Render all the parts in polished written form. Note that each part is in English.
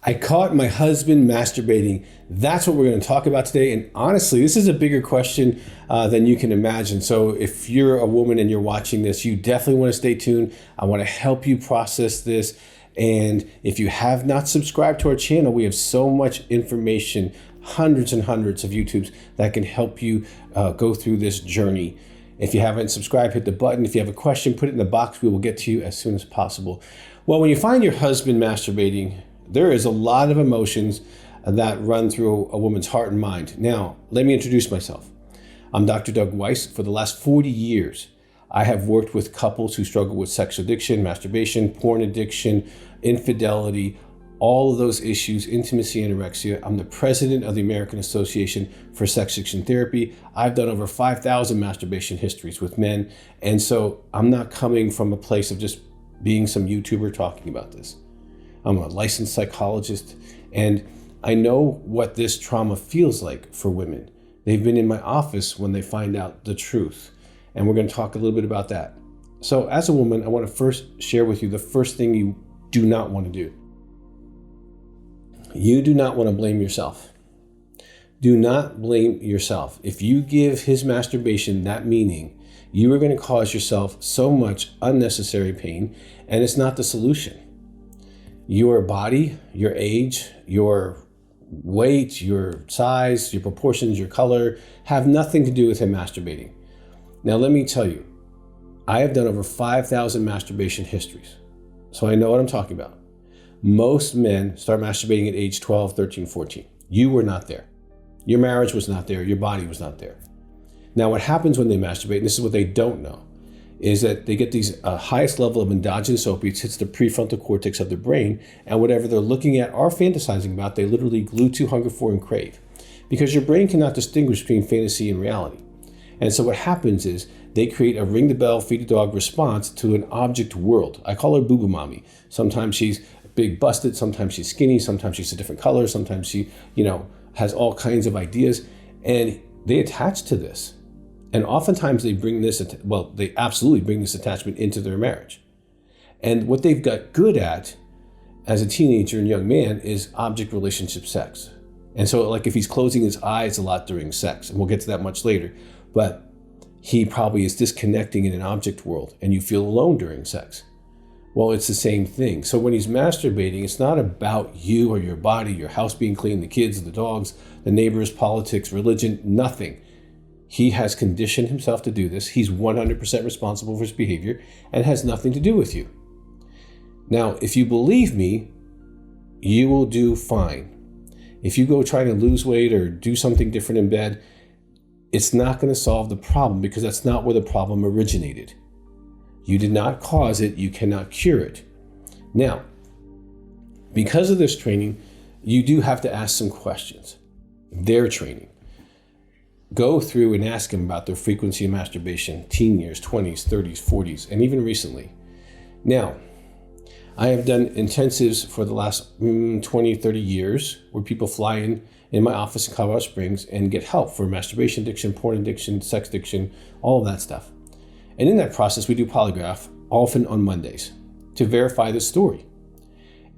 I caught my husband masturbating. That's what we're going to talk about today. And honestly, this is a bigger question than you can imagine. So if you're a woman and you're watching this, you definitely want to stay tuned. I want to help you process this. And if you have not subscribed to our channel, we have so much information, hundreds and hundreds of YouTubes that can help you go through this journey. If you haven't subscribed, hit the button. If you have a question, put it in the box. We will get to you as soon as possible. Well, when you find your husband masturbating, there is a lot of emotions that run through a woman's heart and mind. Now, let me introduce myself. I'm Dr. Doug Weiss. For the last 40 years, I have worked with couples who struggle with sex addiction, masturbation, porn addiction, infidelity, all of those issues, intimacy, anorexia. I'm the president of the American Association for Sex Addiction Therapy. I've done over 5,000 masturbation histories with men. And so I'm not coming from a place of just being some YouTuber talking about this. I'm a licensed psychologist, and I know what this trauma feels like for women. They've been in my office when they find out the truth, and we're going to talk a little bit about that. So as a woman, I want to first share with you the first thing you do not want to do. You do not want to blame yourself. Do not blame yourself. If you give his masturbation that meaning, you are going to cause yourself so much unnecessary pain, and it's not the solution. Your body, your age, your weight, your size, your proportions, your color have nothing to do with him masturbating. Now, let me tell you, I have done over 5,000 masturbation histories, so I know what I'm talking about. Most men start masturbating at age 12, 13, 14. You were not there. Your marriage was not there. Your body was not there. Now, what happens when they masturbate, and this is what they don't know, is that they get these highest level of endogenous opiates, hits the prefrontal cortex of the brain, and whatever they're looking at or fantasizing about, they literally glue to, hunger for, and crave. Because your brain cannot distinguish between fantasy and reality. And so what happens is they create a ring the bell, feed the dog response to an object world. I call her boo-boo mommy. Sometimes she's big busted, sometimes she's skinny, sometimes she's a different color, sometimes she, has all kinds of ideas, and they attach to this. And oftentimes they bring this, they absolutely bring this attachment into their marriage. And what they've got good at as a teenager and young man is object relationship sex. And so like if he's closing his eyes a lot during sex, and we'll get to that much later, but he probably is disconnecting in an object world and you feel alone during sex. Well, it's the same thing. So when he's masturbating, it's not about you or your body, your house being clean, the kids, the dogs, the neighbors, politics, religion, nothing. He has conditioned himself to do this. He's 100% responsible for his behavior and has nothing to do with you. Now, if you believe me, you will do fine. If you go try to lose weight or do something different in bed, it's not going to solve the problem because that's not where the problem originated. You did not cause it. You cannot cure it. Now, because of this training, you do have to ask some questions. Their training. Go through and ask them about their frequency of masturbation, teen years, 20s, 30s, 40s, and even recently. Now, I have done intensives for the last 20, 30 years where people fly in my office in Colorado Springs and get help for masturbation addiction, porn addiction, sex addiction, all of that stuff. And in that process, we do polygraph, often on Mondays, to verify the story.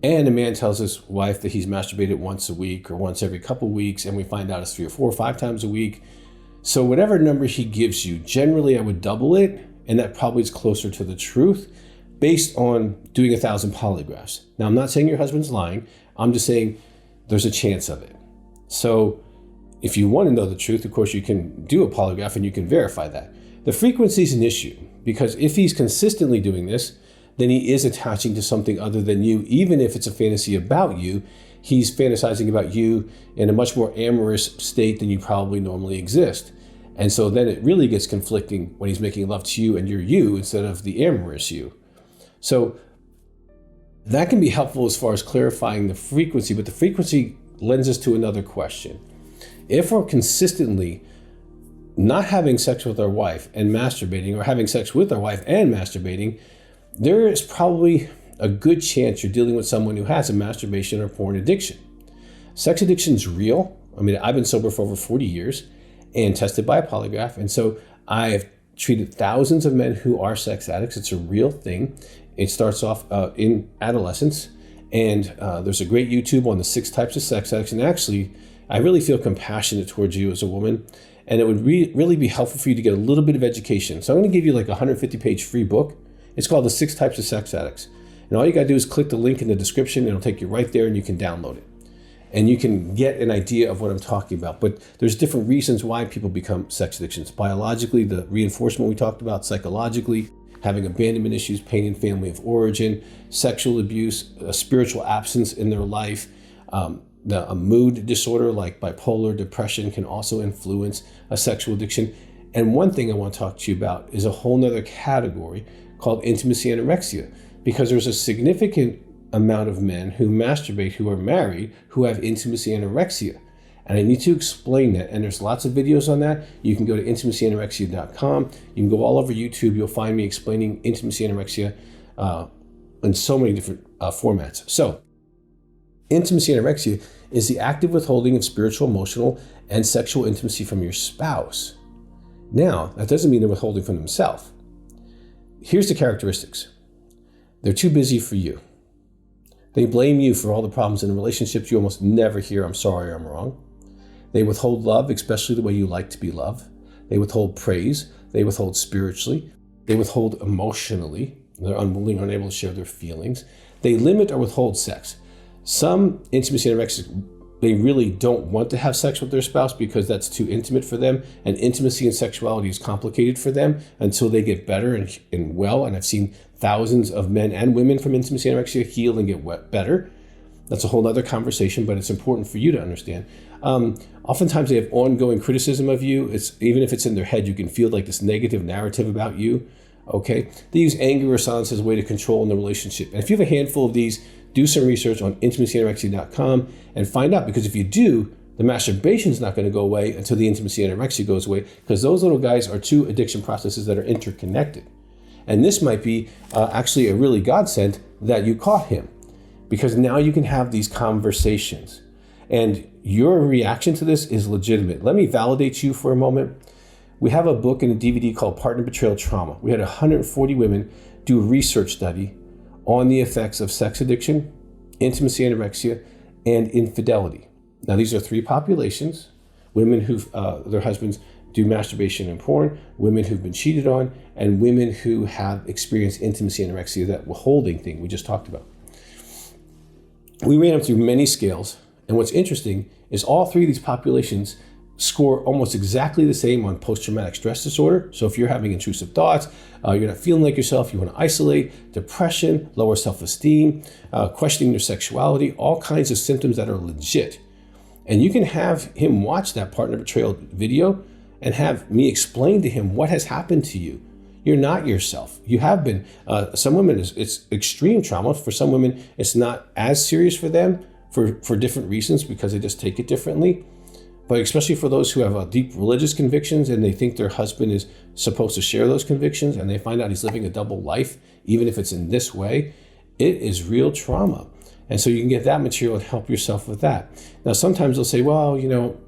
And a man tells his wife that he's masturbated once a week or once every couple of weeks, and we find out it's 3 or 4 or 5 times a week. So whatever number he gives you, generally I would double it, and that probably is closer to the truth based on doing 1,000 polygraphs. Now, I'm not saying your husband's lying. I'm just saying there's a chance of it. So if you want to know the truth, of course, you can do a polygraph and you can verify that. The frequency is an issue because if he's consistently doing this, then he is attaching to something other than you, even if it's a fantasy about you. He's fantasizing about you in a much more amorous state than you probably normally exist. And so then it really gets conflicting when he's making love to you and you're you instead of the amorous you. So that can be helpful as far as clarifying the frequency, but the frequency lends us to another question. If we're consistently not having sex with our wife and masturbating, or having sex with our wife and masturbating, there is probably a good chance you're dealing with someone who has a masturbation or porn addiction. Sex addiction is real. I mean, I've been sober for over 40 years and tested by a polygraph. And so I've treated thousands of men who are sex addicts. It's a real thing. It starts off in adolescence And there's a great YouTube on the 6 types of sex addicts. And actually, I really feel compassionate towards you as a woman. And it would really be helpful for you to get a little bit of education. So I'm going to give you like a 150-page free book. It's called The 6 Types of Sex Addicts. And all you got to do is click the link in the description. It'll take you right there and you can download it. And you can get an idea of what I'm talking about. But there's different reasons why people become sex addictions. Biologically, the reinforcement we talked about, psychologically, having abandonment issues, pain in family of origin, sexual abuse, a spiritual absence in their life, a mood disorder like bipolar depression can also influence a sexual addiction. And one thing I want to talk to you about is a whole nother category called intimacy anorexia, because there's a significant amount of men who masturbate, who are married, who have intimacy anorexia. And I need to explain that. And there's lots of videos on that. You can go to intimacyanorexia.com. You can go all over YouTube. You'll find me explaining intimacy anorexia in so many different formats. So intimacy anorexia is the active withholding of spiritual, emotional, and sexual intimacy from your spouse. Now, that doesn't mean they're withholding from themselves. Here's the characteristics. They're too busy for you. They blame you for all the problems in the relationships. You almost never hear, I'm sorry, I'm wrong. They withhold love, especially the way you like to be loved. They withhold praise. They withhold spiritually. They withhold emotionally. They're unwilling or unable to share their feelings. They limit or withhold sex. Some intimacy anorexics, they really don't want to have sex with their spouse because that's too intimate for them. And intimacy and sexuality is complicated for them until they get better and well. And I've seen thousands of men and women from intimacy anorexia heal and get better. That's a whole other conversation, but it's important for you to understand. Oftentimes they have ongoing criticism of you. Even if it's in their head, you can feel like this negative narrative about you. Okay. They use anger or silence as a way to control in the relationship. And if you have a handful of these, do some research on intimacyanorexia.com and find out, because if you do, the masturbation is not going to go away until the intimacy anorexia goes away, because those little guys are 2 addiction processes that are interconnected. And this might be actually a really godsend that you caught him, because now you can have these conversations and your reaction to this is legitimate. Let me validate you for a moment. We have a book and a DVD called Partner Betrayal Trauma. We had 140 women do a research study on the effects of sex addiction, intimacy anorexia, and infidelity. Now, these are 3 populations: women who their husbands do masturbation and porn, women who've been cheated on, and women who have experienced intimacy anorexia, that withholding thing we just talked about. We ran them through many scales, and what's interesting is all 3 of these populations score almost exactly the same on post-traumatic stress disorder. So if you're having intrusive thoughts, you're not feeling like yourself, you want to isolate, depression, lower self-esteem, questioning your sexuality, all kinds of symptoms that are legit. And you can have him watch that Partner Betrayal video and have me explain to him what has happened to you. You're not yourself. You have been. Some women, it's extreme trauma. For some women, it's not as serious for them for different reasons, because they just take it differently. But especially for those who have deep religious convictions and they think their husband is supposed to share those convictions and they find out he's living a double life, even if it's in this way, it is real trauma. And so you can get that material and help yourself with that. Now, sometimes they'll say, well,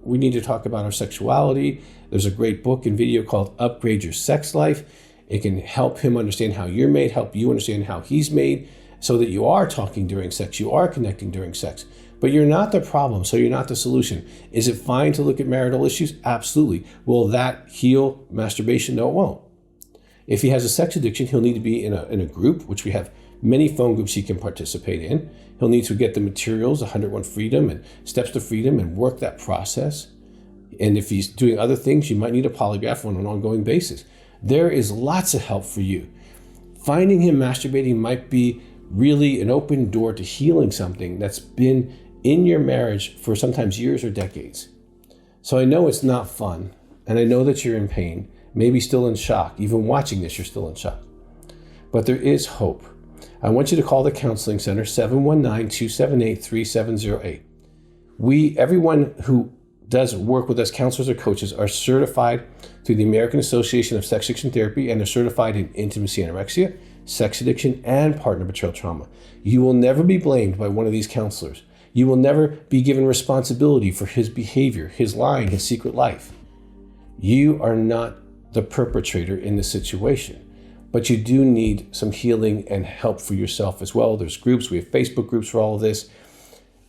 we need to talk about our sexuality. There's a great book and video called Upgrade Your Sex Life. It can help him understand how you're made, help you understand how he's made, so that you are talking during sex, you are connecting during sex. But you're not the problem, so you're not the solution. Is it fine to look at marital issues? Absolutely. Will that heal masturbation? No, it won't. If he has a sex addiction, he'll need to be in a group, which we have many phone groups he can participate in. He'll need to get the materials, 101 Freedom and Steps to Freedom, and work that process. And if he's doing other things, you might need a polygraph on an ongoing basis. There is lots of help for you. Finding him masturbating might be really an open door to healing something that's been in your marriage for sometimes years or decades. So I know it's not fun, and I know that you're in pain, maybe still in shock. Even watching this, you're still in shock. But there is hope. I want you to call the Counseling Center, 719-278-3708. Everyone who does work with us, counselors or coaches, are certified through the American Association of Sex Addiction Therapy, and they're certified in intimacy anorexia, sex addiction, and partner betrayal trauma. You will never be blamed by one of these counselors. You will never be given responsibility for his behavior, his lying, his secret life. You are not the perpetrator in this situation. but you do need some healing and help for yourself as well. There's groups, we have Facebook groups for all of this.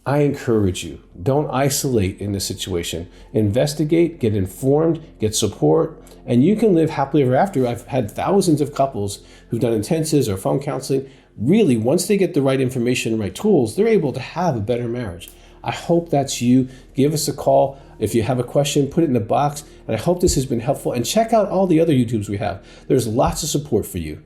I encourage you, don't isolate in this situation. Investigate, get informed, get support, and you can live happily ever after. I've had thousands of couples who've done intensives or phone counseling. Really, once they get the right information and right tools, they're able to have a better marriage. I hope that's you. Give us a call. If you have a question, put it in the box. And I hope this has been helpful. And check out all the other YouTubes we have. There's lots of support for you.